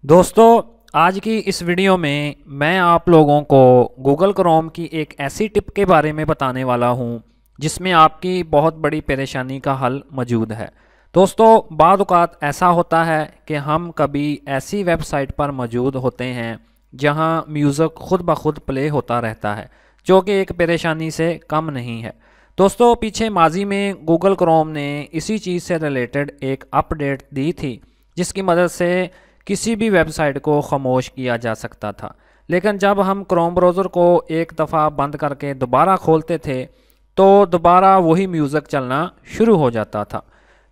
दोस्तों, आज की इस वीडियो में मैं आप लोगों को गूगल क्रोम की एक ऐसी टिप के बारे में बताने वाला हूं जिसमें आपकी बहुत बड़ी परेशानी का हल मौजूद है। दोस्तों, बाद औक़ात ऐसा होता है कि हम कभी ऐसी वेबसाइट पर मौजूद होते हैं जहां म्यूज़िक खुद ब खुद प्ले होता रहता है, जो कि एक परेशानी से कम नहीं है। दोस्तों, पीछे माजी में गूगल क्रोम ने इसी चीज़ से रिलेटेड एक अपडेट दी थी जिसकी मदद से किसी भी वेबसाइट को खामोश किया जा सकता था। लेकिन जब हम क्रोम ब्राउज़र को एक दफ़ा बंद करके दोबारा खोलते थे तो दोबारा वही म्यूज़िक चलना शुरू हो जाता था।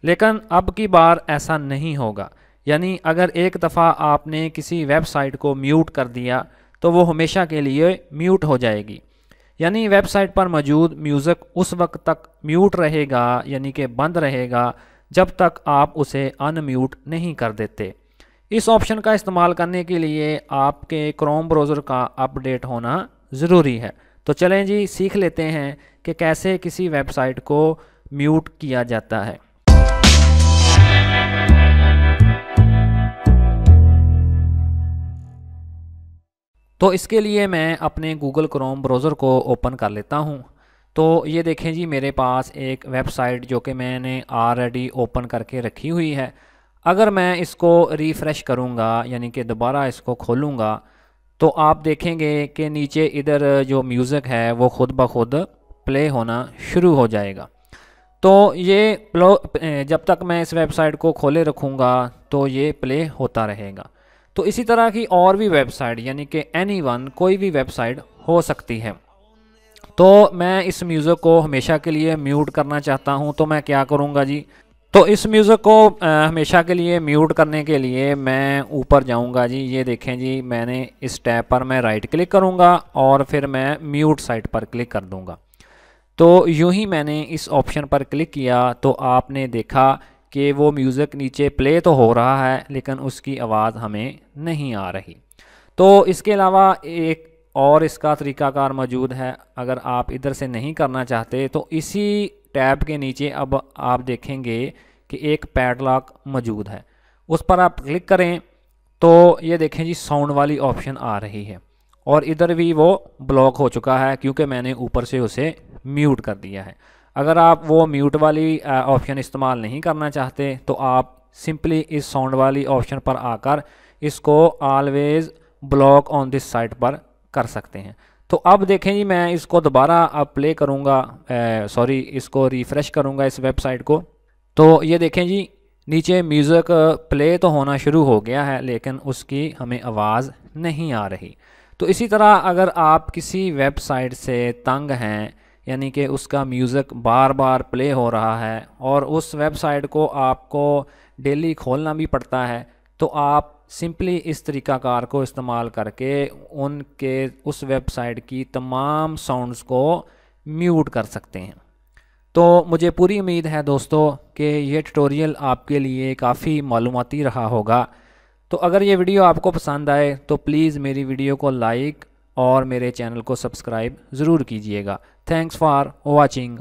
लेकिन अब की बार ऐसा नहीं होगा। यानी अगर एक दफ़ा आपने किसी वेबसाइट को म्यूट कर दिया तो वो हमेशा के लिए म्यूट हो जाएगी। यानी वेबसाइट पर मौजूद म्यूज़िक उस वक्त तक म्यूट रहेगा, यानी कि बंद रहेगा, जब तक आप उसे अनम्यूट नहीं कर देते। इस ऑप्शन का इस्तेमाल करने के लिए आपके क्रोम ब्राउज़र का अपडेट होना ज़रूरी है। तो चलें जी, सीख लेते हैं कि कैसे किसी वेबसाइट को म्यूट किया जाता है। तो इसके लिए मैं अपने गूगल क्रोम ब्राउज़र को ओपन कर लेता हूं। तो ये देखें जी, मेरे पास एक वेबसाइट जो कि मैंने ऑलरेडी ओपन करके रखी हुई है। अगर मैं इसको रिफ़्रेश करूँगा, यानी कि दोबारा इसको खोलूँगा, तो आप देखेंगे कि नीचे इधर जो म्यूज़िक है वो खुद ब खुद प्ले होना शुरू हो जाएगा। तो ये जब तक मैं इस वेबसाइट को खोले रखूँगा तो ये प्ले होता रहेगा। तो इसी तरह की और भी वेबसाइट, यानी कि एनीवन, कोई भी वेबसाइट हो सकती है। तो मैं इस म्यूज़िक को हमेशा के लिए म्यूट करना चाहता हूँ, तो मैं क्या करूँगा जी, तो इस म्यूज़िक को हमेशा के लिए म्यूट करने के लिए मैं ऊपर जाऊंगा जी। ये देखें जी, मैंने इस टैब पर मैं राइट क्लिक करूंगा और फिर मैं म्यूट साइट पर क्लिक कर दूंगा। तो यूं ही मैंने इस ऑप्शन पर क्लिक किया तो आपने देखा कि वो म्यूज़िक नीचे प्ले तो हो रहा है लेकिन उसकी आवाज़ हमें नहीं आ रही। तो इसके अलावा एक और इसका तरीक़ाकार मौजूद है। अगर आप इधर से नहीं करना चाहते तो इसी टैब के नीचे अब आप देखेंगे कि एक पैडलॉक मौजूद है, उस पर आप क्लिक करें तो ये देखें जी, साउंड वाली ऑप्शन आ रही है और इधर भी वो ब्लॉक हो चुका है क्योंकि मैंने ऊपर से उसे म्यूट कर दिया है। अगर आप वो म्यूट वाली ऑप्शन इस्तेमाल नहीं करना चाहते तो आप सिंपली इस साउंड वाली ऑप्शन पर आकर इसको always block on this site पर कर सकते हैं। तो अब देखें जी, मैं इसको दोबारा अब प्ले करूँगा, इसको रिफ़्रेश करूँगा इस वेबसाइट को। तो ये देखें जी, नीचे म्यूज़िक प्ले तो होना शुरू हो गया है लेकिन उसकी हमें आवाज़ नहीं आ रही। तो इसी तरह अगर आप किसी वेबसाइट से तंग हैं, यानी कि उसका म्यूज़िक बार बार प्ले हो रहा है और उस वेबसाइट को आपको डेली खोलना भी पड़ता है, तो आप सिंपली इस तरीक़ाकार को इस्तेमाल करके उस वेबसाइट की तमाम साउंड्स को म्यूट कर सकते हैं। तो मुझे पूरी उम्मीद है दोस्तों कि ये ट्यूटोरियल आपके लिए काफ़ी मालूमाती रहा होगा। तो अगर ये वीडियो आपको पसंद आए तो प्लीज़ मेरी वीडियो को लाइक और मेरे चैनल को सब्सक्राइब ज़रूर कीजिएगा। Thanks for watching.